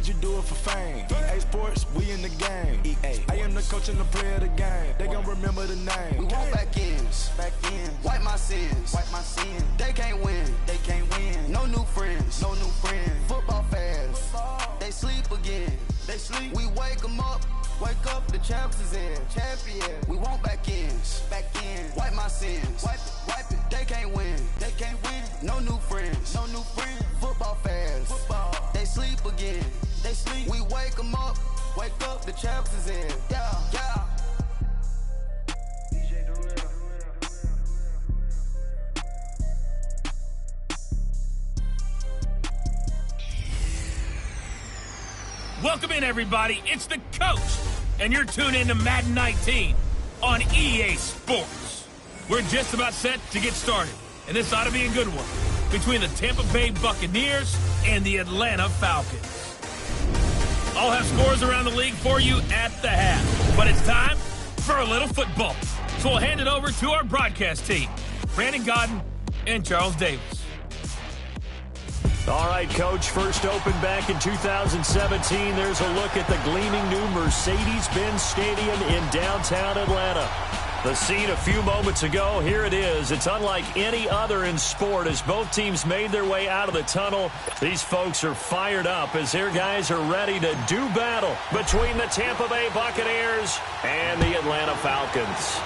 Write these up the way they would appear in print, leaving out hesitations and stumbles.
you do it for fame. EA Sports, we in the game. I am the coach and the player of the game. They gon' remember the name. We want back ends. Wipe my sins. They can't win. No new friends. Football fans. They sleep again. We wake them up. Wake up, the champs is in. Champion. We want back ends. Wipe my sins. Wipe it. They can't win. No new friends. Football fans. They sleep again. We wake them up. Wake up, the champs is in. Yeah. Welcome in, everybody. It's the coach, and you're tuned in to Madden 19 on EA Sports. We're just about set to get started, and this ought to be a good one between the Tampa Bay Buccaneers and the Atlanta Falcons. I'll have scores around the league for you at the half, but it's time for a little football. So we'll hand it over to our broadcast team, Brandon Godden and Charles Davis. All right, Coach, first opened back in 2017. There's a look at the gleaming new Mercedes-Benz Stadium in downtown Atlanta. The scene a few moments ago, here it is. It's unlike any other in sport as both teams made their way out of the tunnel. These folks are fired up as their guys are ready to do battle between the Tampa Bay Buccaneers and the Atlanta Falcons.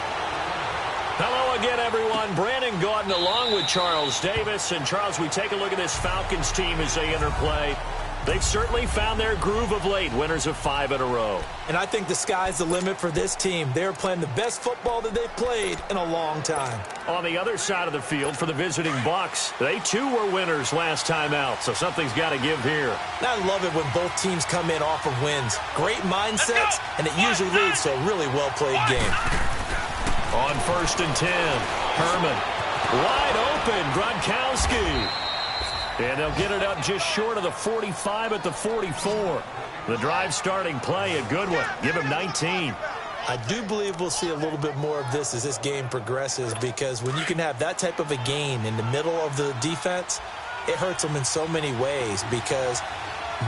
Hello again, everyone. Brandon Gaudin along with Charles Davis. And, Charles, we take a look at this Falcons team as they enter play. They've certainly found their groove of late, winners of 5 in a row. And I think the sky's the limit for this team. They're playing the best football that they've played in a long time. On the other side of the field for the visiting Bucs, they too were winners last time out, so something's got to give here. And I love it when both teams come in off of wins. Great mindsets, and it usually leads to a really well-played game. On 1st and 10, Herman, wide open, Gronkowski. And they'll get it up just short of the 45 at the 44. The drive starting play, a good one. Give him 19. I do believe we'll see a little bit more of this as this game progresses, because when you can have that type of a gain in the middle of the defense, it hurts them in so many ways, because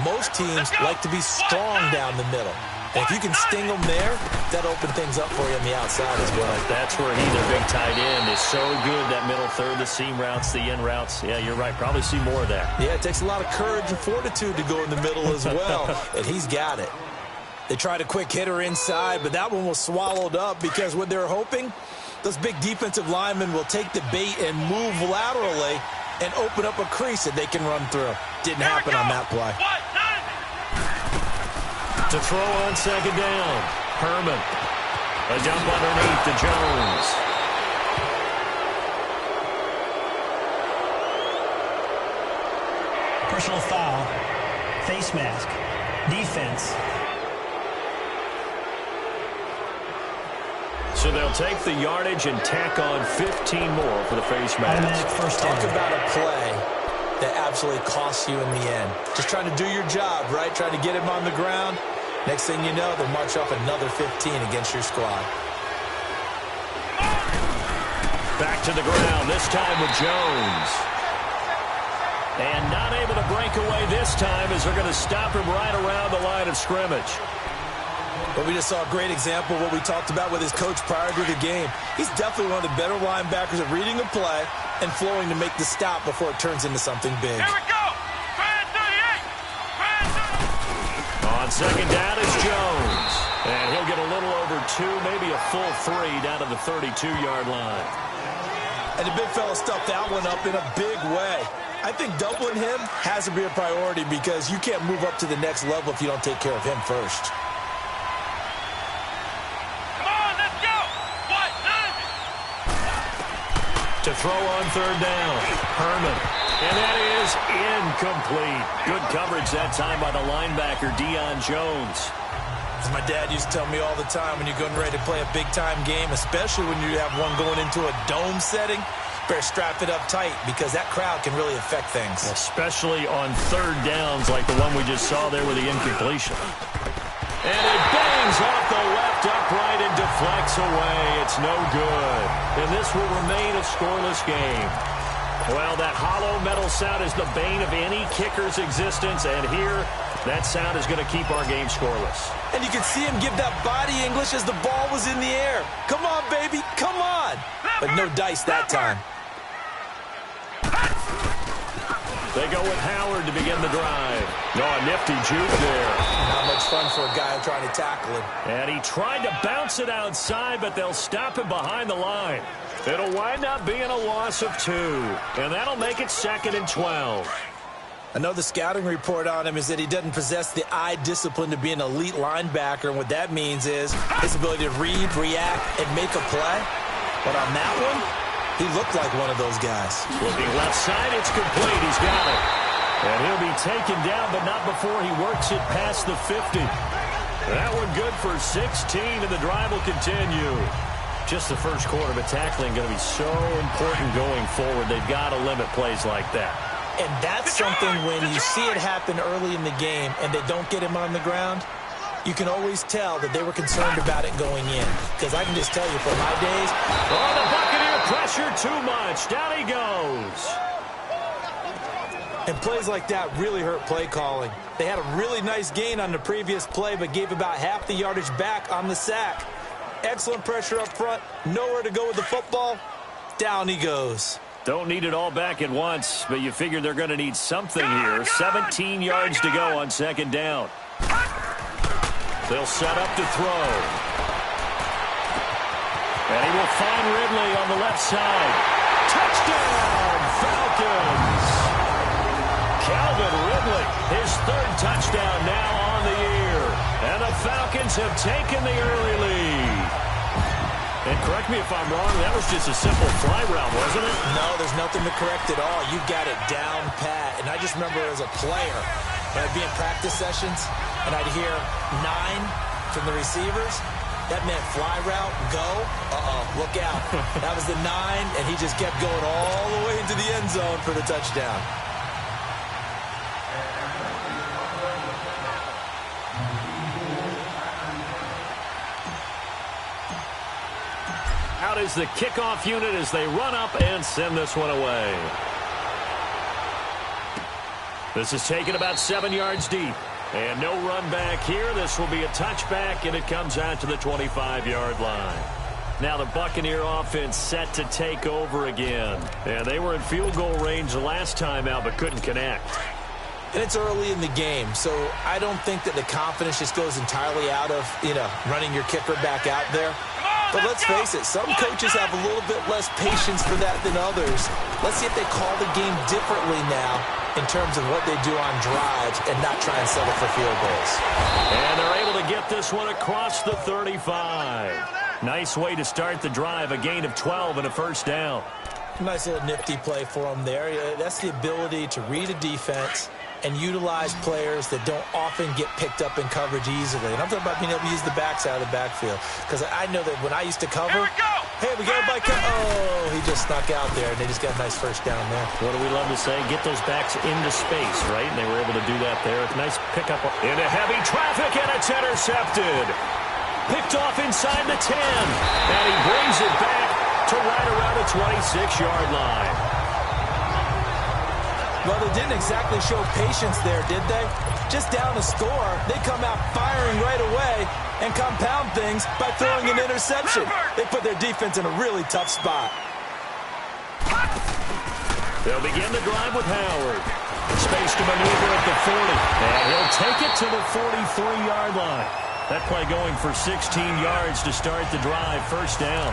most teams like to be strong down the middle. And if you can sting them there, that'll open things up for you on the outside as well. That's where their big tight end, is so good, that middle third, the seam routes, the in routes. Yeah, you're right. Probably see more of that. Yeah, it takes a lot of courage and fortitude to go in the middle as well, and he's got it. They tried a quick hitter inside, but that one was swallowed up because what they're hoping, those big defensive linemen will take the bait and move laterally and open up a crease that they can run through. Didn't happen on that play. To throw on 2nd down, Herman. A dump underneath to Jones. Personal foul, face mask, defense. So they'll take the yardage and tack on 15 more for the face mask. Talk about a play that absolutely costs you in the end. Just trying to do your job, right? Trying to get him on the ground. Next thing you know, they'll march off another 15 against your squad. Back to the ground, this time with Jones. And not able to break away this time as they're going to stop him right around the line of scrimmage. But we just saw a great example of what we talked about with his coach prior to the game. He's definitely one of the better linebackers at reading a play and flowing to make the stop before it turns into something big. Here we go! On 2nd down, it's Jones. And he'll get a little over 2, maybe a full 3 down to the 32-yard line. And the big fella stuffed that one up in a big way. I think doubling him has to be a priority, because you can't move up to the next level if you don't take care of him first. Come on, let's go! To throw on 3rd down, Herman. And that is incomplete. Good coverage that time by the linebacker, Deion Jones. As my dad used to tell me all the time, when you're getting ready to play a big-time game, especially when you have one going into a dome setting, better strap it up tight, because that crowd can really affect things. Especially on 3rd downs like the one we just saw there with the incompletion. And it bangs off the left upright and deflects away. It's no good. And this will remain a scoreless game. Well, that hollow metal sound is the bane of any kicker's existence, and here, that sound is going to keep our game scoreless. And you can see him give that body English as the ball was in the air. Come on, baby, come on. But no dice that time. They go with Howard to begin the drive. No, a nifty juke there. Not much fun for a guy trying to tackle him. And he tried to bounce it outside, but they'll stop him behind the line. It'll wind up being a loss of 2, and that'll make it 2nd and 12. Another scouting report on him is that he doesn't possess the eye discipline to be an elite linebacker, and what that means is his ability to read, react, and make a play. But on that one, he looked like one of those guys. Looking left side, it's complete. He's got it. And he'll be taken down, but not before he works it past the 50. That one good for 16, and the drive will continue. Just the first quarter, but tackling going to be so important going forward. They've got to limit plays like that. And that's something when you see it happen early in the game and they don't get him on the ground, you can always tell that they were concerned about it going in. Because I can just tell you from my days. Oh, the Buccaneer pressure too much. Down he goes. And plays like that really hurt play calling. They had a really nice gain on the previous play, but gave about half the yardage back on the sack. Excellent pressure up front. Nowhere to go with the football. Down he goes. Don't need it all back at once, but you figure they're going to need something here. 17 yards to go on 2nd down. They'll set up to throw. And he will find Ridley on the left side. Touchdown, Falcons! Calvin Ridley, his 3rd touchdown now on the year. And the Falcons have taken the early lead. And correct me if I'm wrong, that was just a simple fly route, wasn't it? No, there's nothing to correct at all. You got it down pat. And I just remember as a player, when I'd be in practice sessions, and I'd hear 9 from the receivers, that meant fly route, go, look out. That was the 9, and he just kept going all the way into the end zone for the touchdown. Out is the kickoff unit as they run up and send this one away. This is taken about 7 yards deep. And no run back here. This will be a touchback, and it comes out to the 25-yard line. Now the Buccaneer offense set to take over again. And they were in field goal range the last time out, but couldn't connect. And it's early in the game, so I don't think that the confidence just goes entirely out of, running your kicker back out there. But let's face it, some coaches have a little bit less patience for that than others. Let's see if they call the game differently now in terms of what they do on drives and not try and settle for field goals. And they're able to get this one across the 35. Nice way to start the drive, a gain of 12 and a 1st down. Nice little nifty play for them there. That's the ability to read a defense and utilize players that don't often get picked up in coverage easily. And I'm talking about being able to use the backside of the backfield. Because I know that when I used to cover, hey, we got a bike. Oh, he just snuck out there, and they just got a nice 1st down there. What do we love to say? Get those backs into space, right? And they were able to do that there. Nice pickup into heavy traffic, and it's intercepted. Picked off inside the 10. And he brings it back to right around the 26-yard line. Well, they didn't exactly show patience there, did they? Just down a score, they come out firing right away and compound things by throwing an interception. They put their defense in a really tough spot. They'll begin the drive with Howard. Space to maneuver at the 40. And he'll take it to the 43-yard line. That play going for 16 yards to start the drive, 1st down.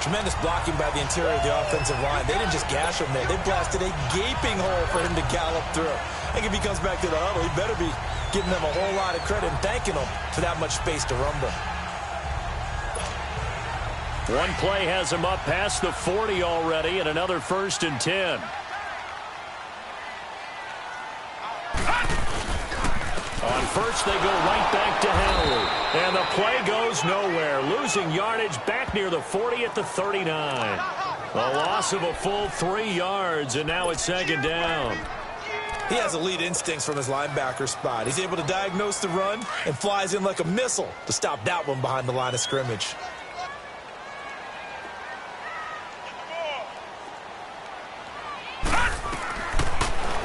Tremendous blocking by the interior of the offensive line. They didn't just gash him there. They blasted a gaping hole for him to gallop through. I think if he comes back to the huddle, he better be giving them a whole lot of credit and thanking them for that much space to rumble. One play has him up past the 40 already, and another 1st and 10. On 1st, they go right back to Howard. And the play goes nowhere. Losing yardage back near the 40 at the 39. A loss of a full 3 yards, and now it's 2nd down. He has elite instincts from his linebacker spot. He's able to diagnose the run and flies in like a missile to stop that one behind the line of scrimmage.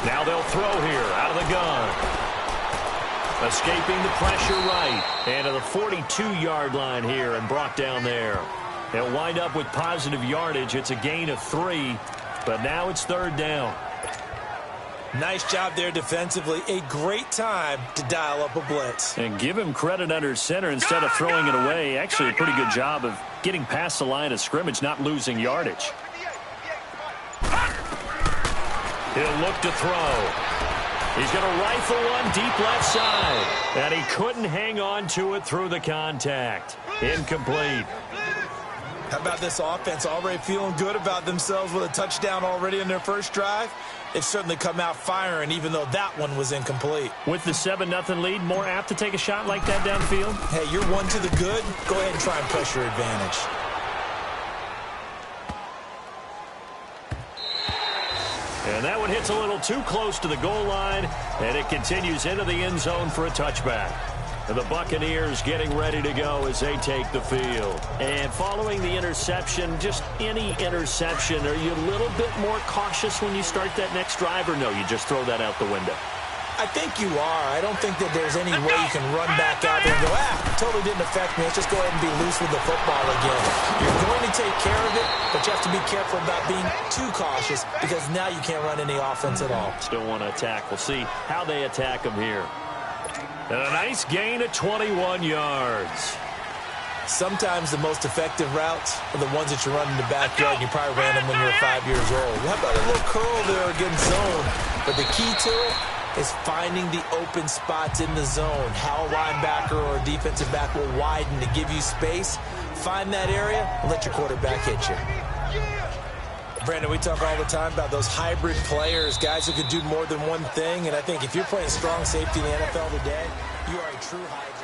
Now they'll throw here out of the gun. Escaping the pressure right. And to the 42-yard line here and brought down there. They'll wind up with positive yardage. It's a gain of 3, but now it's 3rd down. Nice job there defensively. A great time to dial up a blitz. And give him credit under center instead of throwing it away. Actually, a pretty good job of getting past the line of scrimmage, not losing yardage. He'll look to throw. He's going to rifle one deep left side. And he couldn't hang on to it through the contact. Incomplete. How about this offense already feeling good about themselves with a touchdown already in their first drive? They've certainly come out firing, even though that one was incomplete. With the 7-0 lead, more apt to take a shot like that downfield? Hey, you're one to the good. Go ahead and try and press your advantage. And that one hits a little too close to the goal line, and it continues into the end zone for a touchback. And the Buccaneers getting ready to go as they take the field. And following the interception, just any interception, are you a little bit more cautious when you start that next drive, or no, you just throw that out the window? I think you are. I don't think that there's any way you can run back out there and go, totally didn't affect me. Let's just go ahead and be loose with the football again. You're going to take care of it, but you have to be careful about being too cautious because now you can't run any offense at all. Still want to attack. We'll see how they attack them here. And a nice gain of 21 yards. Sometimes the most effective routes are the ones that you run in the backyard. You probably ran them when you were 5 years old. How about a little curl there against zone? But the key to it is finding the open spots in the zone. How a linebacker or a defensive back will widen to give you space. Find that area and let your quarterback hit you. Brandon, we talk all the time about those hybrid players, guys who could do more than one thing. And I think if you're playing strong safety in the NFL today, you are a true hybrid.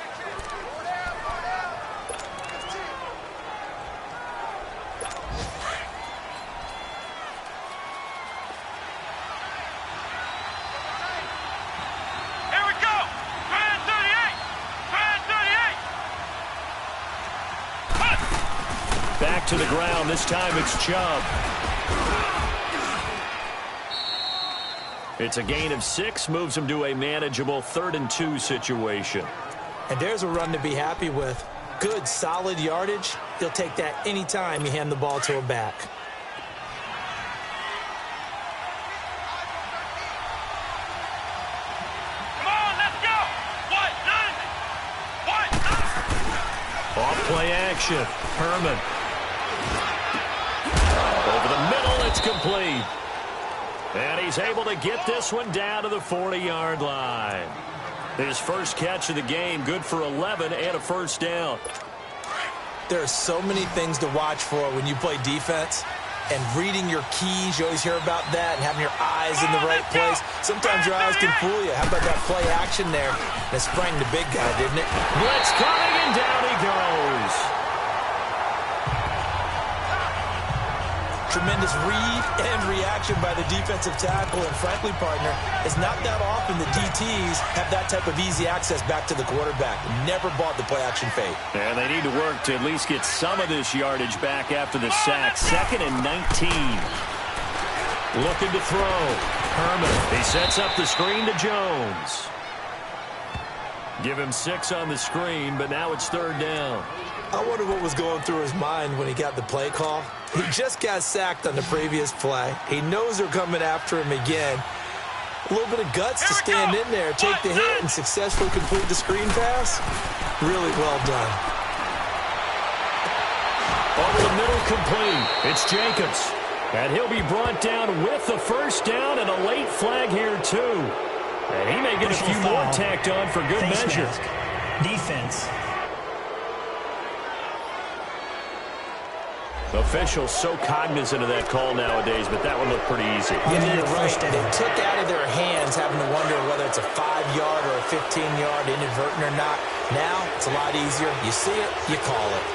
Here we go! Grand 38! Back to the ground. This time it's Chubb. It's a gain of 6, moves him to a manageable 3rd and 2 situation. And there's a run to be happy with. Good, solid yardage. He'll take that anytime you hand the ball to him back. Come on, let's go! White, Off play action. Herman. Over the middle, it's complete. And he's able to get this one down to the 40-yard line. His first catch of the game, good for 11 and a first down. There are so many things to watch for when you play defense. And reading your keys, you always hear about that, and having your eyes in the right place. Sometimes your eyes can fool you. How about that play action there? That sprang the big guy, didn't it? Blitz coming, and down he goes. Tremendous read and reaction by the defensive tackle. And frankly, partner, it's not that often the DTs have that type of easy access back to the quarterback. Never bought the play-action fake. And they need to work to at least get some of this yardage back after the sack. 2nd and 19. Looking to throw. Herman. He sets up the screen to Jones. Give him 6 on the screen, but now it's 3rd down. I wonder what was going through his mind when he got the play call. He just got sacked on the previous play. He knows they're coming after him again. A little bit of guts to stand in there, take the hit, and successfully complete the screen pass. Really well done. Over the middle, complete. It's Jacobs. And he'll be brought down with the first down and a late flag here, too. And he may get a few more tacked on for good measure. Mask. Defense. Officials so cognizant of that call nowadays, but that one looked pretty easy. Yeah, you're right. They took out of their hands having to wonder whether it's a 5-yard or a 15-yard, inadvertent or not. Now, it's a lot easier. You see it, you call it.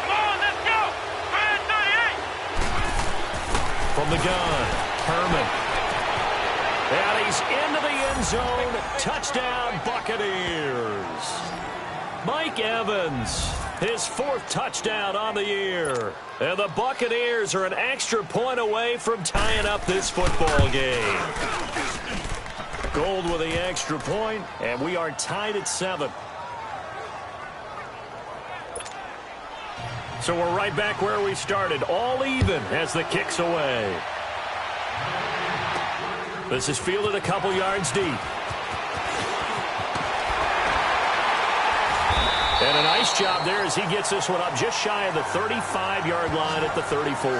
Come on, let's go! Grand 38! From the gun, Herman. And he's into the end zone. Touchdown, Buccaneers. Mike Evans His 4th touchdown on the year. And the Buccaneers are an extra point away from tying up this football game. Gold with the extra point, and we are tied at 7. So we're right back where we started, all even as the kick's away. This is fielded a couple yards deep. And a nice job there as he gets this one up just shy of the 35-yard line at the 34.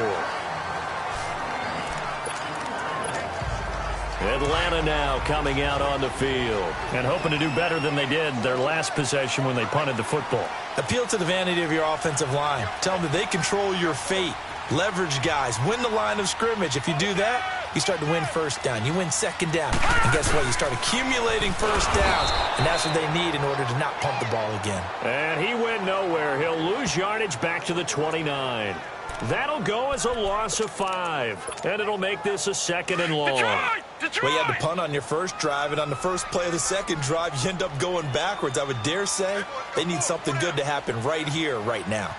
Atlanta now coming out on the field and hoping to do better than they did their last possession when they punted the football. Appeal to the vanity of your offensive line. Tell them that they control your fate. Leverage guys. Win the line of scrimmage. If you do that, you start to win first down. You win second down. And guess what? You start accumulating first downs. And that's what they need in order to not pump the ball again. And he went nowhere. He'll lose yardage back to the 29. That'll go as a loss of 5. And it'll make this a 2nd and long. Well, you had to punt on your first drive, and on the first play of the second drive, you end up going backwards. I would dare say they need something good to happen right here, right now.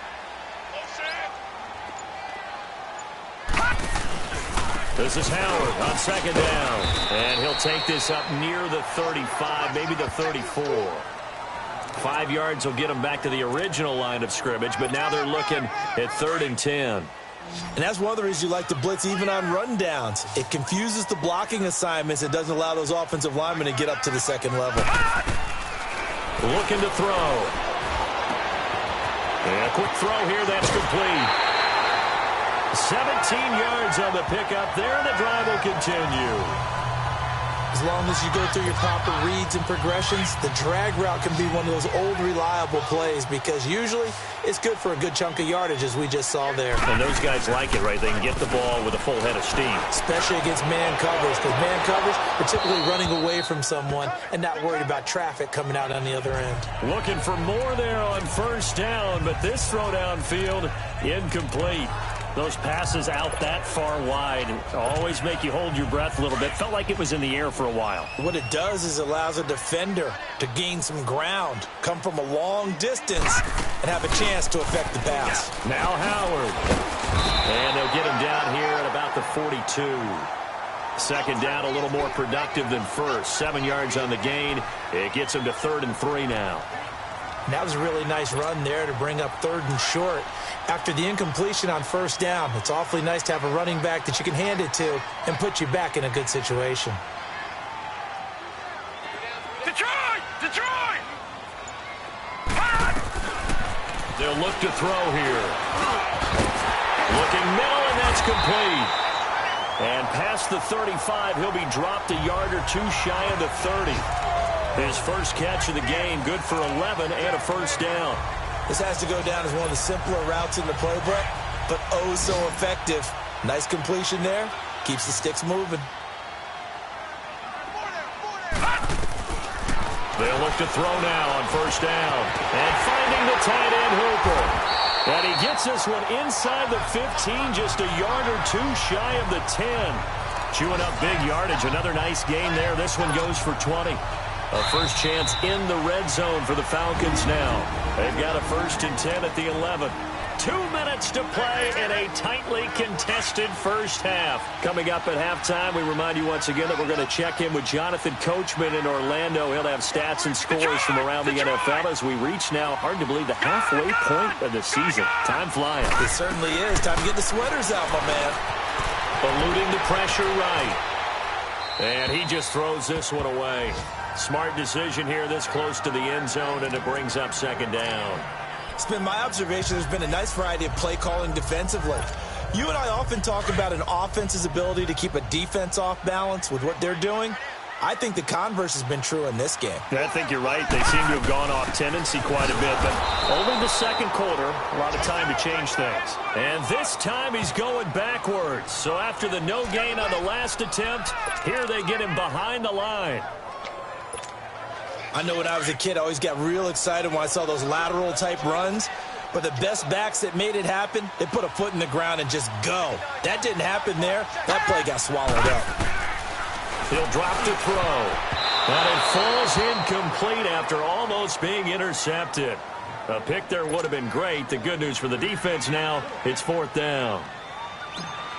This is Howard on 2nd down. And he'll take this up near the 35, maybe the 34. 5 yards will get him back to the original line of scrimmage, but now they're looking at 3rd and 10. And that's one of the reasons you like to blitz even on rundowns. It confuses the blocking assignments. It doesn't allow those offensive linemen to get up to the second level. Looking to throw. And a quick throw here. That's complete. 17 yards on the pickup there, and the drive will continue. As long as you go through your proper reads and progressions, the drag route can be one of those old reliable plays because usually it's good for a good chunk of yardage, as we just saw there. And those guys like it, right? They can get the ball with a full head of steam. Especially against man coverage, because man coverage, they're typically running away from someone and not worried about traffic coming out on the other end. Looking for more there on 1st down, but this throw downfield incomplete. Those passes out that far wide always make you hold your breath a little bit. Felt like it was in the air for a while. What it does is allows a defender to gain some ground, come from a long distance, and have a chance to affect the pass. Now Howard. And they'll get him down here at about the 42. 2nd down, a little more productive than first. 7 yards on the gain. It gets him to 3rd and 3 now. And that was a really nice run there to bring up 3rd and short. After the incompletion on 1st down, it's awfully nice to have a running back that you can hand it to and put you back in a good situation. Detroit! Detroit! They'll look to throw here. Looking middle, and that's complete. And past the 35, he'll be dropped a yard or 2 shy of the 30. His first catch of the game, good for 11 and a 1st down. This has to go down as one of the simpler routes in the playbook, but oh so effective. Nice completion there. Keeps the sticks moving. They'll look to throw now on 1st down. And finding the tight end Hooper. And he gets this one inside the 15, just a yard or 2 shy of the 10. Chewing up big yardage. Another nice gain there. This one goes for 20. A first chance in the red zone for the Falcons now. They've got a 1st and 10 at the 11. 2 minutes to play in a tightly contested first half. Coming up at halftime, we remind you once again that we're going to check in with Jonathan Coachman in Orlando. He'll have stats and scores from around the NFL as we reach now, hard to believe, the halfway point of the season. Time flying. It certainly is. Time to get the sweaters out, my man. Eluding the pressure right. And he just throws this one away. Smart decision here this close to the end zone, and it brings up 2nd down. It's been my observation there's been a nice variety of play calling defensively. You and I often talk about an offense's ability to keep a defense off balance with what they're doing. I think the converse has been true in this game. I think you're right. They seem to have gone off tendency quite a bit, but only the 2nd quarter, a lot of time to change things. And this time he's going backwards. So after the no gain on the last attempt, here they get him behind the line. I know when I was a kid, I always got real excited when I saw those lateral type runs. But the best backs that made it happen, they put a foot in the ground and just go. That didn't happen there. That play got swallowed up. He'll drop to throw. And it falls incomplete after almost being intercepted. A pick there would have been great. The good news for the defense now, it's 4th down.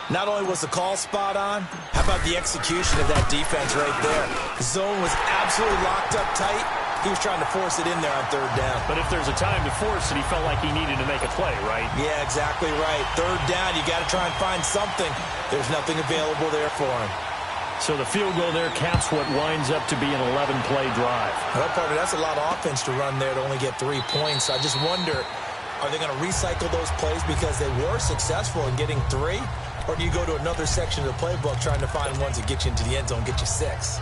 Not only was the call spot on, how about the execution of that defense right there? The zone was absolutely locked up tight. He was trying to force it in there on 3rd down. But if there's a time to force it, he felt like he needed to make a play, right? Yeah, exactly right. 3rd down, you got to try and find something. There's nothing available there for him. So the field goal there caps what winds up to be an 11-play drive. Well, partner, that's a lot of offense to run there to only get 3 points. I just wonder, are they going to recycle those plays because they were successful in getting 3? Or do you go to another section of the playbook trying to find ones that get you into the end zone, get you 6?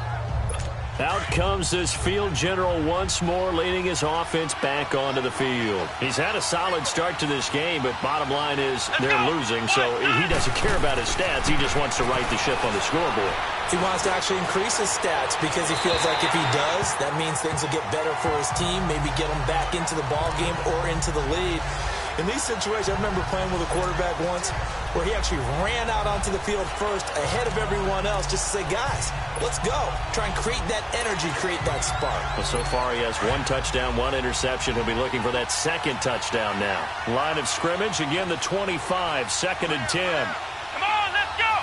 Out comes this field general once more, leading his offense back onto the field. He's had a solid start to this game, but bottom line is they're losing, so he doesn't care about his stats. He just wants to right the ship on the scoreboard. He wants to actually increase his stats because he feels like if he does, that means things will get better for his team, maybe get him back into the ball game or into the lead. In these situations, I remember playing with a quarterback once where he actually ran out onto the field first ahead of everyone else just to say, guys, let's go. Try and create that energy, create that spark. Well, so far he has 1 touchdown, 1 interception. He'll be looking for that 2nd touchdown now. Line of scrimmage, again the 25, 2nd and 10. Come on, let's go.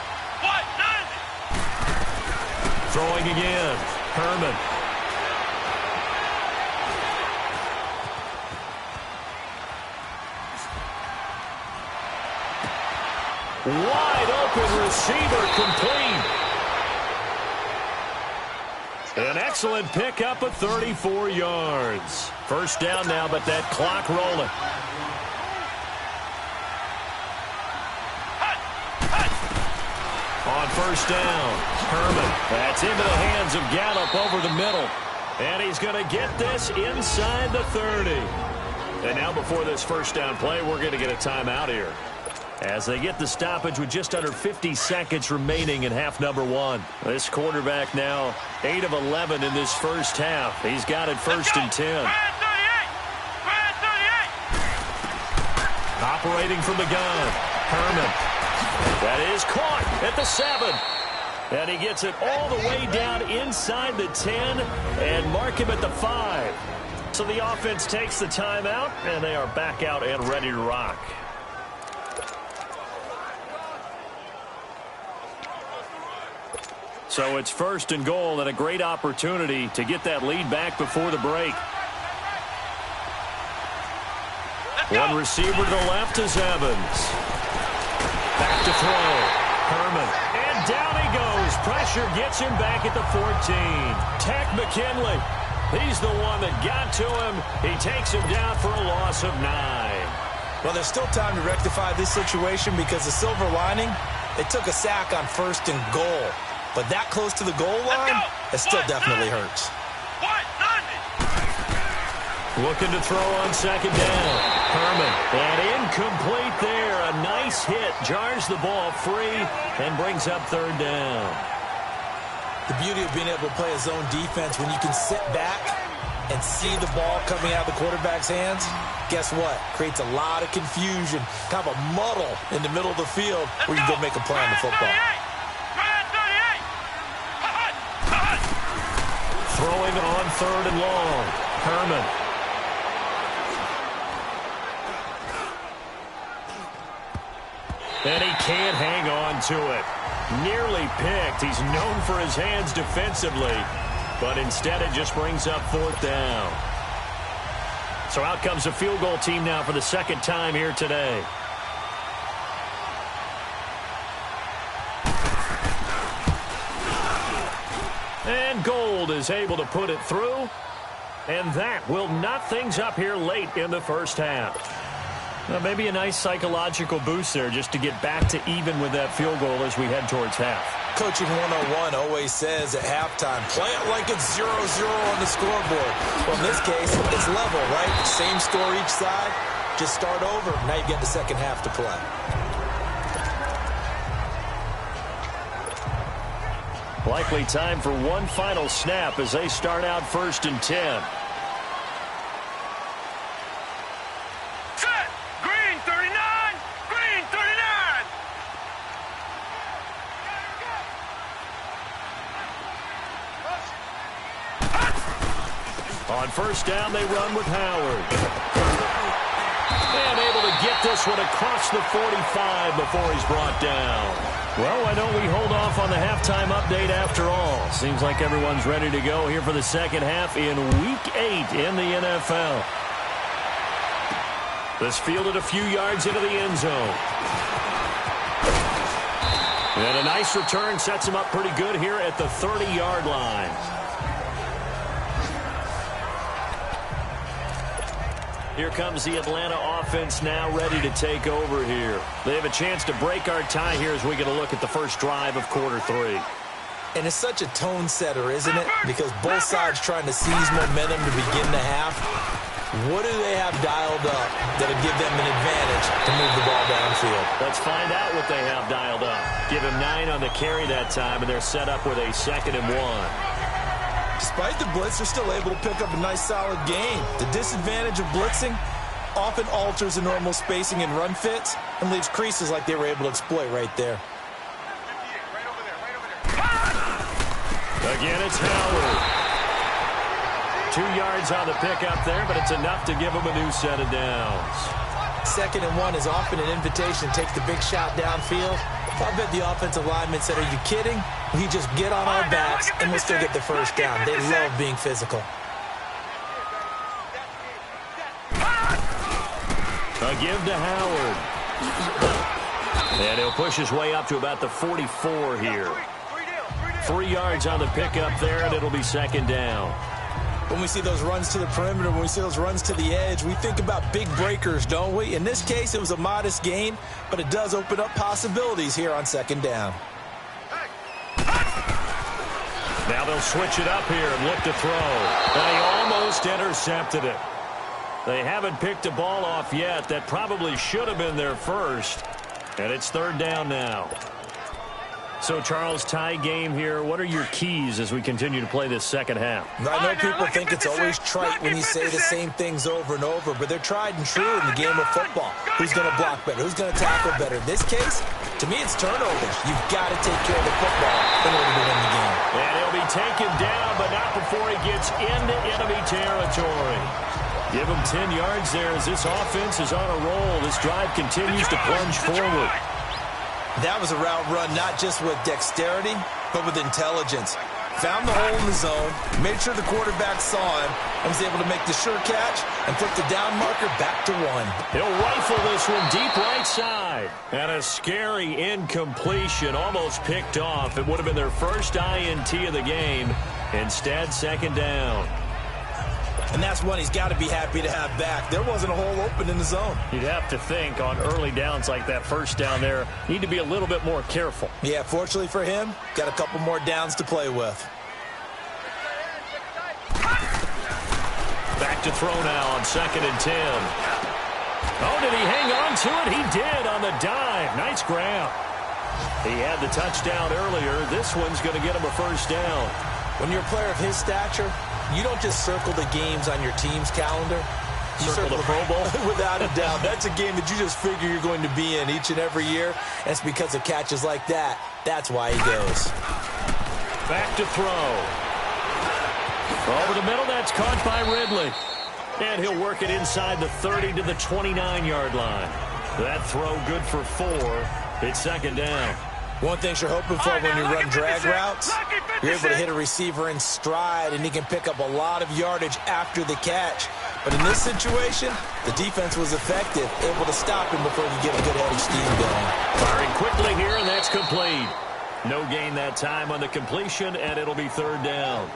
What? 90. Throwing again, Herman. Wide open receiver, complete. An excellent pickup of 34 yards. 1st down now, but that clock rolling. On 1st down, Herman. That's into the hands of Gallup over the middle. And he's going to get this inside the 30. And now before this 1st down play, we're going to get a timeout here, as they get the stoppage with just under 50 seconds remaining in half number 1. This quarterback now 8 of 11 in this 1st half. He's got it 1st and 10. Operating from the gun, Herman. That is caught at the 7. And he gets it all the way down inside the 10 and mark him at the 5. So the offense takes the timeout, and they are back out and ready to rock. So it's 1st and goal, and a great opportunity to get that lead back before the break. One receiver to the left is Evans. Back to throw. Herman. And down he goes. Pressure gets him back at the 14. Tech McKinley. He's the one that got to him. He takes him down for a loss of 9. Well, there's still time to rectify this situation because the silver lining, they took a sack on 1st and goal. But that close to the goal line, it still definitely hurts. Looking to throw on 2nd down. Herman. And incomplete there. A nice hit. Jars the ball free and brings up 3rd down. The beauty of being able to play a zone defense, when you can sit back and see the ball coming out of the quarterback's hands, guess what? Creates a lot of confusion, kind of a muddle in the middle of the field where you can go make a play on the football. Throwing on 3rd and long. Herman. And he can't hang on to it. Nearly picked. He's known for his hands defensively, but instead it just brings up 4th down. So out comes the field goal team now for the 2nd time here today. And Gold is able to put it through, and that will knot things up here late in the 1st half. Well, maybe a nice psychological boost there just to get back to even with that field goal as we head towards half. Coaching 101 always says at halftime, play it like it's 0-0 on the scoreboard. Well, in this case, it's level, right? Same score each side. Just start over. Now you get the 2nd half to play. Likely time for one final snap as they start out 1st and 10. On first down, they run with Howard. And able to get this one across the 45 before he's brought down. Well, why don't we hold off on the halftime update after all? Seems like everyone's ready to go here for the second half in Week 8 in the NFL. This fielded a few yards into the end zone. And a nice return sets him up pretty good here at the 30-yard line. Here comes the Atlanta offense now ready to take over here. They have a chance to break our tie here as we get a look at the first drive of quarter 3. And it's such a tone setter, isn't it? Because both sides trying to seize momentum to begin the half. What do they have dialed up that'll give them an advantage to move the ball downfield? Let's find out what they have dialed up. Give him 9 on the carry that time, and they're set up with a 2nd and 1. Despite the blitz, they're still able to pick up a nice solid gain. The disadvantage of blitzing often alters the normal spacing and run fits and leaves creases like they were able to exploit right there. Again, it's Howard. 2 yards on the pickup there, but it's enough to give him a new set of downs. 2nd and 1 is often an invitation to take the big shot downfield. I bet the offensive lineman said, "Are you kidding? We just get on our backs and we'll still get the first down." They love being physical. A give to Howard. And he'll push his way up to about the 44 here. 3 yards on the pickup there, and it'll be 2nd down. When we see those runs to the perimeter, when we see those runs to the edge, we think about big breakers, don't we? In this case, it was a modest gain, but it does open up possibilities here on 2nd down. Now they'll switch it up here and look to throw. And he almost intercepted it. They haven't picked a ball off yet. That probably should have been their first. And it's 3rd down now. So, Charles, tie game here. What are your keys as we continue to play this second half? I know people think it's always trite when you say the same things over and over, but they're tried and true in the game of football. Who's going to block better? Who's going to tackle better? In this case, to me, it's turnovers. You've got to take care of the football in order to win the game. And he'll be taken down, but not before he gets into enemy territory. Give him 10 yards there as this offense is on a roll. This drive continues to plunge forward. That was a route run not just with dexterity, but with intelligence. Found the hole in the zone, made sure the quarterback saw him, and was able to make the sure catch and put the down marker back to 1. He'll rifle this one deep right side. And a scary incompletion, almost picked off. It would have been their first INT of the game. Instead, 2nd down. And that's one he's got to be happy to have back. There wasn't a hole open in the zone. You'd have to think on early downs like that first down there, need to be a little bit more careful. Yeah, fortunately for him, got a couple more downs to play with. Back to throw now on 2nd and 10. Oh, did he hang on to it? He did on the dive. Nice grab. He had the touchdown earlier. This one's going to get him a first down. When you're a player of his stature, you don't just circle the games on your team's calendar. You circle the Pro Bowl. Without a doubt. That's a game that you just figure you're going to be in each and every year. And it's because of catches like that. That's why he goes. Back to throw. Over the middle, that's caught by Ridley. And he'll work it inside the 30 to the 29-yard line. That throw good for 4. It's 2nd down. One thing you're hoping for when you run drag routes, you're able to hit a receiver in stride, and he can pick up a lot of yardage after the catch. But in this situation, the defense was effective, able to stop him before he get a good head of steam going. Firing quickly here, and that's complete. No gain that time on the completion, and it'll be 3rd down.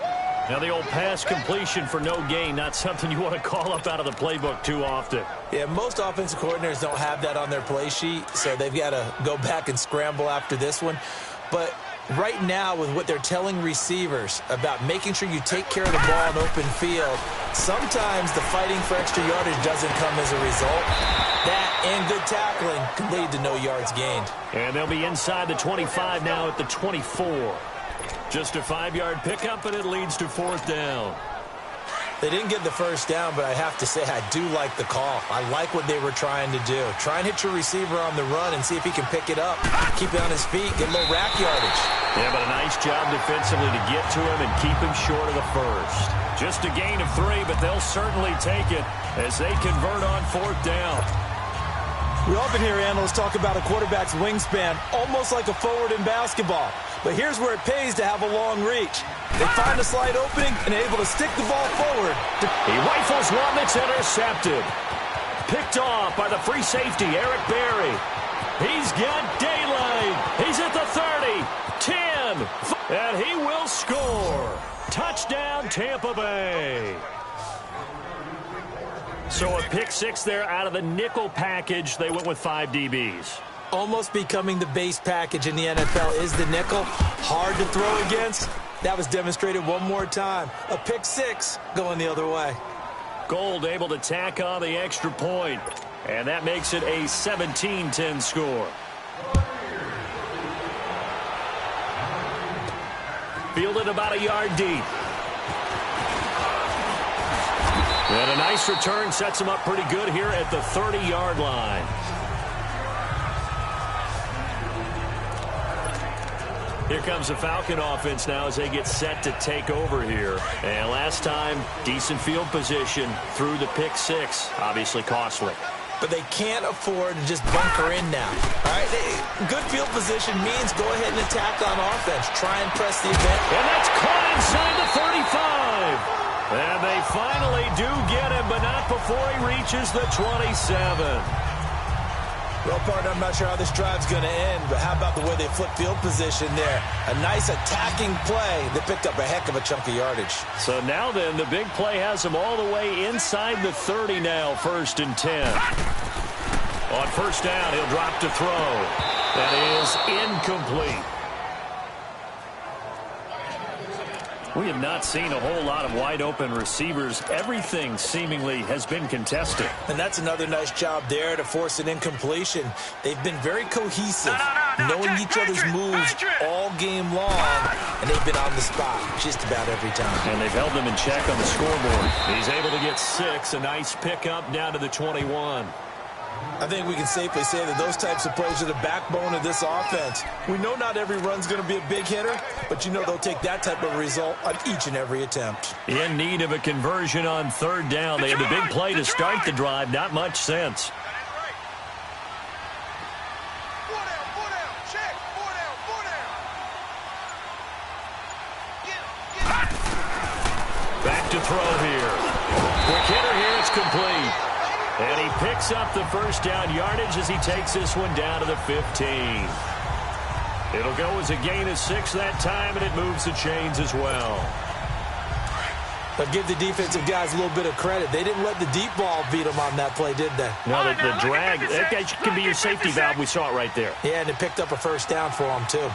Now, the old pass completion for no gain, not something you want to call up out of the playbook too often. Yeah, most offensive coordinators don't have that on their play sheet, so they've got to go back and scramble after this one. But right now, with what they're telling receivers about making sure you take care of the ball in open field, sometimes the fighting for extra yardage doesn't come as a result. That and good tackling can lead to no yards gained. And they'll be inside the 25 now at the 24. Just a 5-yard pickup, and it leads to 4th down. They didn't get the first down, but I have to say I do like the call. I like what they were trying to do. Try and hit your receiver on the run and see if he can pick it up. Keep it on his feet, get a little rack yardage. Yeah, but a nice job defensively to get to him and keep him short of the first. Just a gain of 3, but they'll certainly take it as they convert on 4th down. We often hear analysts talk about a quarterback's wingspan, almost like a forward in basketball. But here's where it pays to have a long reach. They find a slight opening and able to stick the ball forward. He rifles one that's intercepted. Picked off by the free safety, Eric Berry. He's got daylight. He's at the 30, 10, and he will score. Touchdown, Tampa Bay. So a pick 6 there out of the nickel package. They went with 5 DBs. Almost becoming the base package in the NFL is the nickel. Hard to throw against. That was demonstrated one more time. A pick 6 going the other way. Gold able to tack on the extra point. And that makes it a 17-10 score. Fielded about a yard deep. And a nice return sets him up pretty good here at the 30-yard line. Here comes the Falcon offense now as they get set to take over here. And last time, decent field position through the pick 6. Obviously costly. But they can't afford to just bunker in now. All right, good field position means go ahead and attack on offense. Try and press the event. And that's caught inside the 35. And they finally do get him, but not before he reaches the 27. Well, partner, I'm not sure how this drive's going to end, but how about the way they flip field position there? A nice attacking play that picked up a heck of a chunk of yardage. So now then, the big play has him all the way inside the 30 now, 1st and 10. On 1st down, he'll drop to throw. That is incomplete. We have not seen a whole lot of wide-open receivers. Everything seemingly has been contested. And that's another nice job there to force an incompletion. They've been very cohesive, knowing each other's moves all game long, and they've been on the spot just about every time. And they've held them in check on the scoreboard. He's able to get 6, a nice pickup down to the 21. I think we can safely say that those types of plays are the backbone of this offense. We know not every run's going to be a big hitter, but you know they'll take that type of result on each and every attempt. In need of a conversion on 3rd down. They had the big play to start the drive. Not much sense. Back to throw here. Quick hitter here. It's complete. And he picks up the 1st down yardage as he takes this one down to the 15. It'll go as a gain of 6 that time, and it moves the chains as well. But give the defensive guys a little bit of credit. They didn't let the deep ball beat them on that play, did they? No, the drag, that can be your safety valve. We saw it right there. Yeah, and it picked up a 1st down for them, too.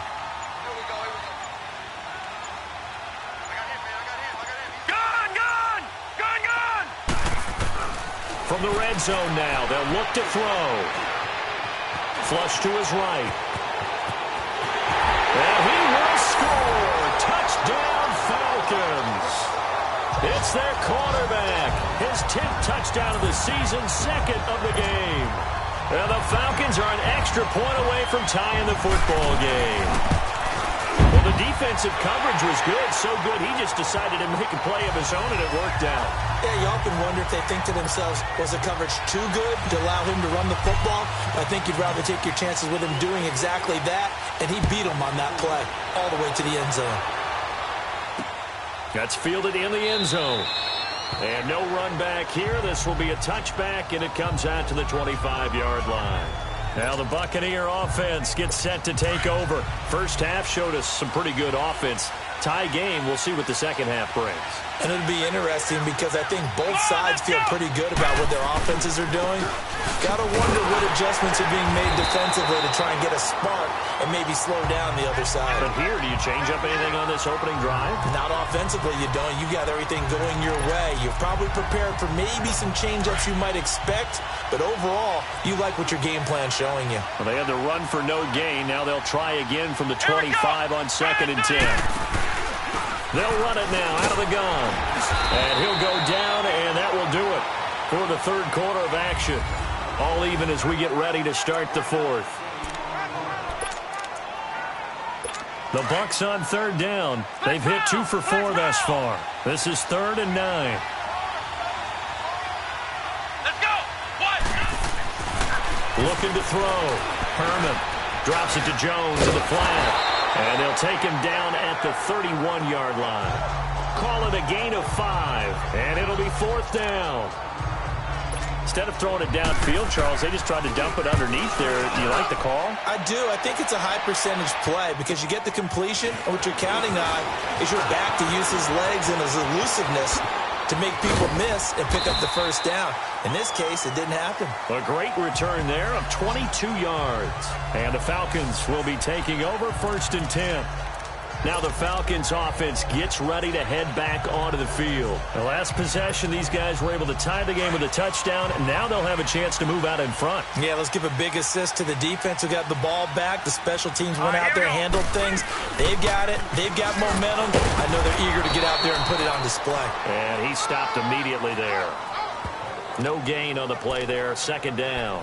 From the red zone now, they'll look to throw. Flush to his right. And he will score. Touchdown, Falcons. It's their quarterback. His 10th touchdown of the season, 2nd of the game. And the Falcons are an extra point away from tying the football game. Well, the defensive coverage was good, so good he just decided to make a play of his own, and it worked out. Yeah, you often wonder if they think to themselves, was the coverage too good to allow him to run the football? I think you'd rather take your chances with him doing exactly that, and he beat him on that play all the way to the end zone. That's fielded in the end zone. And no run back here. This will be a touchback, and it comes out to the 25-yard line. Now the Buccaneer offense gets set to take over. First half showed us some pretty good offense. Tie game, we'll see what the second half brings. And it'll be interesting because I think both sides feel pretty good about what their offenses are doing. Got to wonder what adjustments are being made defensively to try and get a spark and maybe slow down the other side. But here, do you change up anything on this opening drive? Not offensively, you don't. You got everything going your way. You're probably prepared for maybe some change-ups you might expect, but overall, you like what your game plan's showing you. Well, they had the run for no gain. Now they'll try again from the 25 on 2nd and 10. They'll run it now out of the gun. And he'll go down the third quarter of action. All even as we get ready to start the fourth. The Bucs on third down. They've hit 2 for 4 thus far. This is 3rd and 9. Let's go. What? Looking to throw. Herman drops it to Jones in the flat. And they'll take him down at the 31-yard line. Call it a gain of 5. And it'll be 4th down. Instead of throwing it downfield, Charles, they just tried to dump it underneath there. Do you like the call? I do. I think it's a high percentage play because you get the completion, and what you're counting on is your back to use his legs and his elusiveness to make people miss and pick up the first down. In this case, it didn't happen. A great return there of 22 yards. And the Falcons will be taking over 1st and 10. Now the Falcons offense gets ready to head back onto the field. The last possession, these guys were able to tie the game with a touchdown, and now they'll have a chance to move out in front. Yeah, let's give a big assist to the defense who got the ball back. The special teams went out there, handled things. They've got it. They've got momentum. I know they're eager to get out there and put it on display. And he stopped immediately there. No gain on the play there. 2nd down.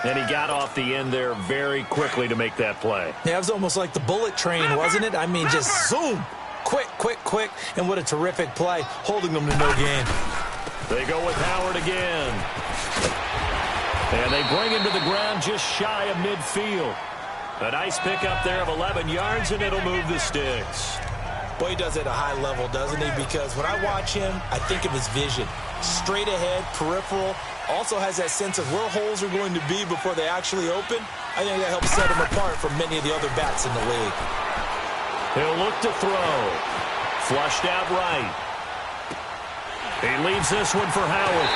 And he got off the end there very quickly to make that play. Yeah, it was almost like the bullet train, wasn't it? I mean, just zoom. Quick, quick, quick. And what a terrific play, holding them to no gain. They go with Howard again. And they bring him to the ground just shy of midfield. A nice pickup there of 11 yards, and it'll move the sticks. Boy, he does it at a high level, doesn't he? Because when I watch him, I think of his vision. Straight ahead, peripheral. Also has that sense of where holes are going to be before they actually open. I think that helps set him apart from many of the other backs in the league. He'll look to throw. Flushed out right. He leaves this one for Howard.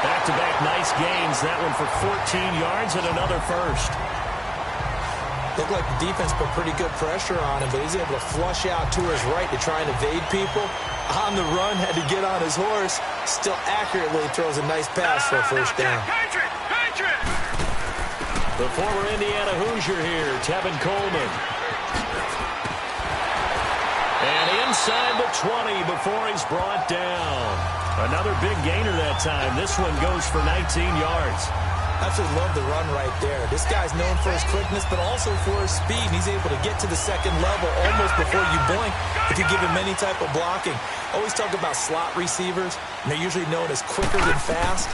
Back-to-back nice gains. That one for 14 yards and another first. Looked like the defense put pretty good pressure on him, but he's able to flush out to his right to try and evade people. On the run, had to get on his horse. Still accurately throws a nice pass for a first down. The former Indiana Hoosier here, Tevin Coleman. And inside the 20 before he's brought down. Another big gainer that time. This one goes for 19 yards. Absolutely love the run right there. This guy's known for his quickness, but also for his speed. And he's able to get to the second level almost before you blink if you give him any type of blocking. Always talk about slot receivers, and they're usually known as quicker than fast.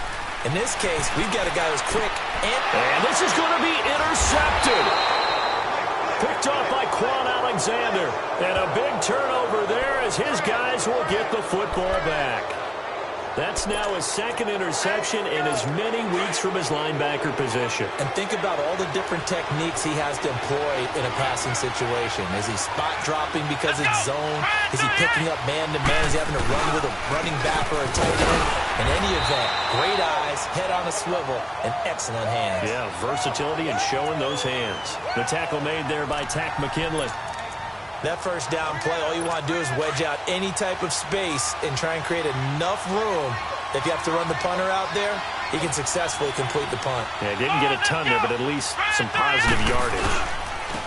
In this case, we've got a guy who's quick. And this is going to be intercepted. Picked off by Quan Alexander. And a big turnover there as his guys will get the football back. That's now his 2nd interception in as many weeks from his linebacker position. And think about all the different techniques he has to employ in a passing situation. Is he spot dropping because it's zone? Is he picking up man-to-man? Is he having to run with a running back or a tight end? In any event, great eyes, head on a swivel, and excellent hands. Yeah, versatility and showing those hands. The tackle made there by Tack McKinley. That first down play, all you want to do is wedge out any type of space and try and create enough room. If you have to run the punter out there, he can successfully complete the punt. Yeah, didn't get a ton there, but at least some positive yardage.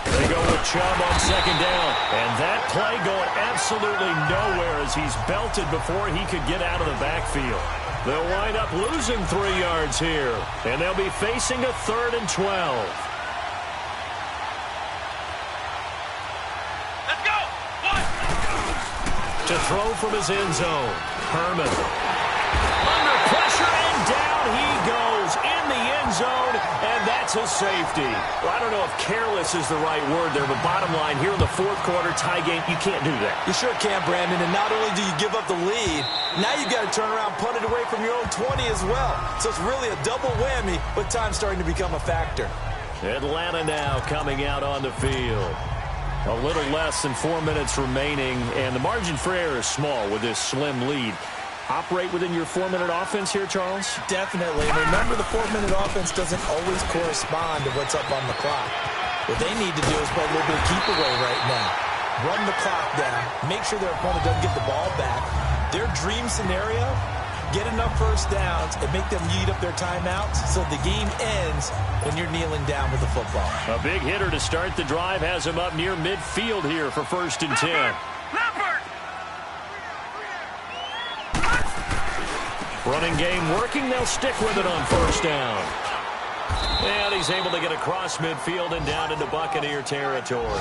They go with Chubb on 2nd down. And that play going absolutely nowhere as he's belted before he could get out of the backfield. They'll wind up losing 3 yards here. And they'll be facing a 3rd and 12. To throw from his end zone. Herman. Under pressure, and down he goes in the end zone, and that's a safety. Well, I don't know if careless is the right word there, but bottom line, here in the 4th quarter tie game, you can't do that. You sure can, Brandon, and not only do you give up the lead, now you've got to turn around and punt it away from your own 20 as well. So it's really a double whammy, but time's starting to become a factor. Atlanta now coming out on the field. A little less than 4 minutes remaining, and the margin for error is small with this slim lead. Operate within your 4-minute offense here, Charles? Definitely. And remember, the 4-minute offense doesn't always correspond to what's up on the clock. What they need to do is play a little bit of keep away right now. Run the clock down. Make sure their opponent doesn't get the ball back. Their dream scenario, get enough first downs and make them eat up their timeouts so the game ends when you're kneeling down with the football. A big hitter to start the drive has him up near midfield here for 1st and 10. Running game working. They'll stick with it on first down. And he's able to get across midfield and down into Buccaneer territory.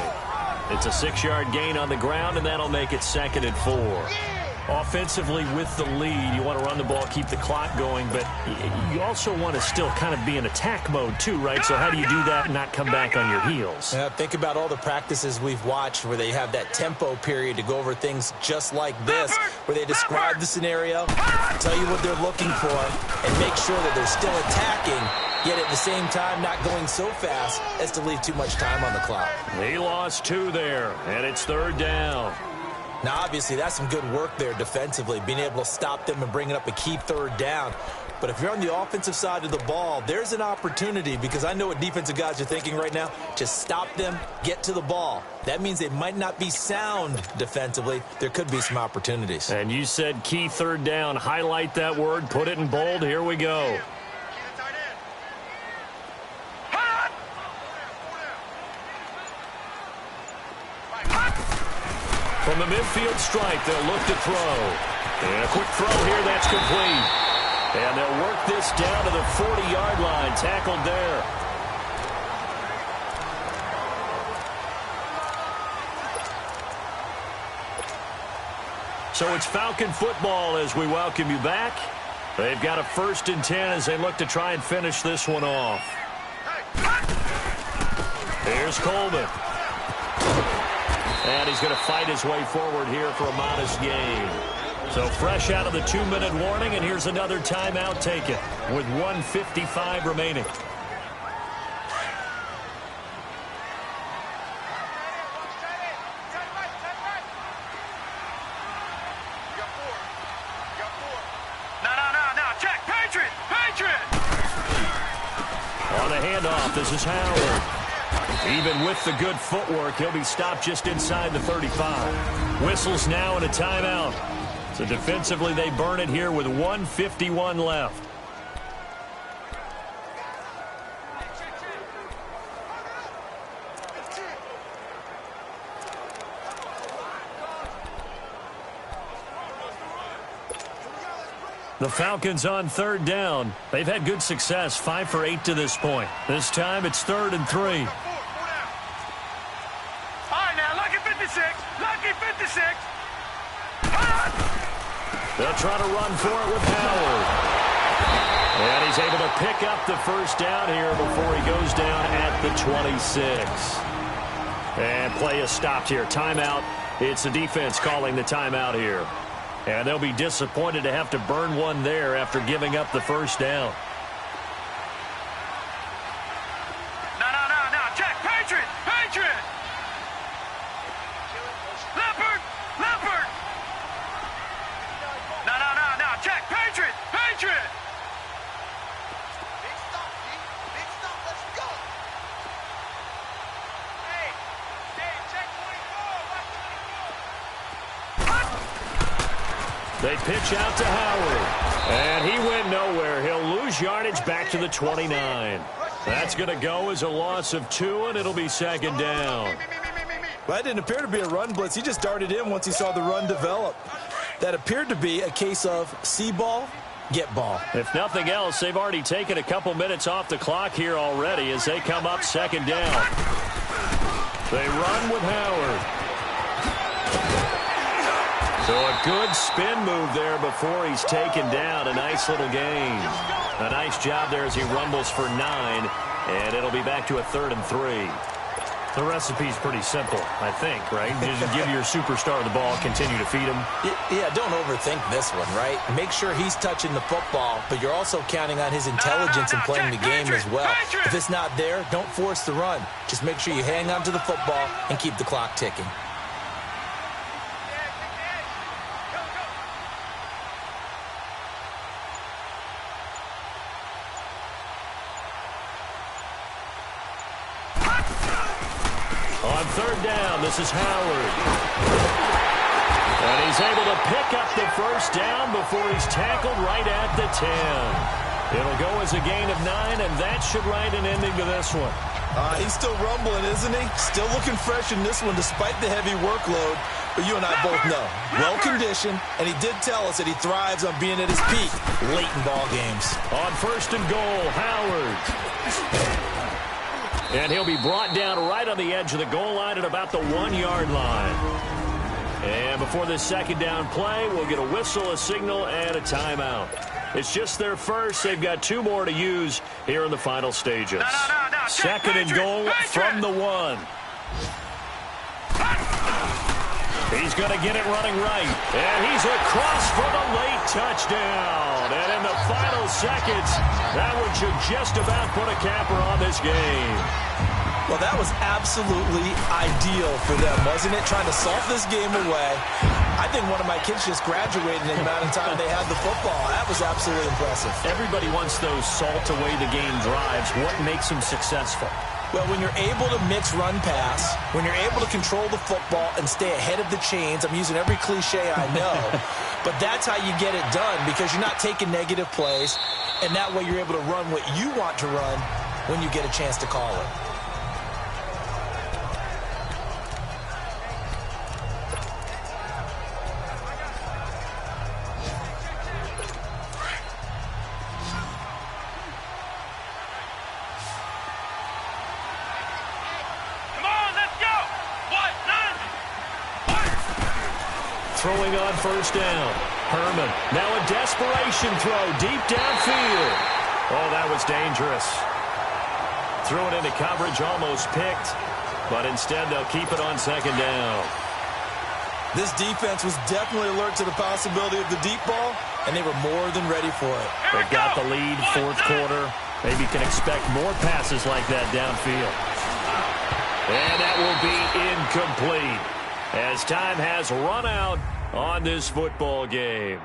It's a 6-yard gain on the ground, and that'll make it 2nd and 4. Offensively with the lead, you want to run the ball, keep the clock going, but you also want to still kind of be in attack mode too, right? So how do you do that and not come back on your heels? Yeah, think about all the practices we've watched where they have that tempo period to go over things just like this, where they describe the scenario, tell you what they're looking for, and make sure that they're still attacking, yet at the same time not going so fast as to leave too much time on the clock. He lost 2 there, and it's 3rd down. Now, obviously, that's some good work there defensively, being able to stop them and bringing up a key 3rd down. But if you're on the offensive side of the ball, there's an opportunity, because I know what defensive guys are thinking right now. Just stop them, get to the ball. That means they might not be sound defensively. There could be some opportunities. And you said key 3rd down. Highlight that word, put it in bold. Here we go. From the midfield stripe, they'll look to throw. And a quick throw here, that's complete. And they'll work this down to the 40-yard line, tackled there. So it's Falcon football as we welcome you back. They've got a 1st and 10 as they look to try and finish this one off. Here's Coleman. And he's going to fight his way forward here for a modest gain. So fresh out of the 2-minute warning, and here's another timeout taken with 1:55 remaining. No. Check. Patriot. On a handoff, this is Howard. Even with the good footwork, he'll be stopped just inside the 35. Whistles now and a timeout. So defensively, they burn it here with 1:51 left. The Falcons on 3rd down. They've had good success, 5 for 8 to this point. This time it's 3rd and 3. All right, now, lucky 56. They'll try to run for it with Howard. And he's able to pick up the 1st down here before he goes down at the 26. And play is stopped here. Timeout. It's the defense calling the timeout here. And they'll be disappointed to have to burn one there after giving up the 1st down. No. Check. Patriot. Leopard. No. Check. Patriot. Big stop, let's go. Hey, check 24. They pitch out to Howard. And he went nowhere. He'll lose yardage back to the 29. That's going to go as a loss of 2, and it'll be 2nd down. Well, that didn't appear to be a run blitz. He just darted in once he saw the run develop. That appeared to be a case of see ball, get ball. If nothing else, they've already taken a couple minutes off the clock here already as they come up 2nd down. They run with Howard. So a good spin move there before he's taken down. A nice little gain. A nice job there as he rumbles for 9. And it'll be back to a 3rd and 3. The recipe's pretty simple, I think, right? Just give your superstar the ball, continue to feed him. Yeah, don't overthink this one, right? Make sure he's touching the football, but you're also counting on his intelligence in playing the game as well. If it's not there, don't force the run. Just make sure you hang on to the football and keep the clock ticking. On 3rd down, this is Howard. And he's able to pick up the 1st down before he's tackled right at the 10. It'll go as a gain of 9, and that should write an ending to this one. He's still rumbling, isn't he? Still looking fresh in this one despite the heavy workload. But you and I both know, well-conditioned, and he did tell us that he thrives on being at his peak late in ball games. On first and goal, Howard. And he'll be brought down right on the edge of the goal line at about the 1-yard line. And before this second down play, we'll get a whistle, a signal, and a timeout. It's just their first. They've got 2 more to use here in the final stages. Second and goal from the 1. He's going to get it running right. And he's across for the late touchdown. And in the final seconds, that one should just about put a capper on this game. Well, that was absolutely ideal for them, wasn't it? Trying to salt this game away. I think one of my kids just graduated in the amount of time they had the football. That was absolutely impressive. Everybody wants those salt-away-the-game drives. What makes them successful? Well, when you're able to mix run-pass, when you're able to control the football and stay ahead of the chains, I'm using every cliche I know, but that's how you get it done because you're not taking negative plays, and that way you're able to run what you want to run when you get a chance to call it. Throwing on first down. Herman. Now a desperation throw deep downfield. Oh, that was dangerous. Threw it into coverage, almost picked. But instead, they'll keep it on second down. This defense was definitely alert to the possibility of the deep ball, and they were more than ready for it. They've got the lead, fourth quarter. Maybe can expect more passes like that downfield. And that will be incomplete, as time has run out on this football game.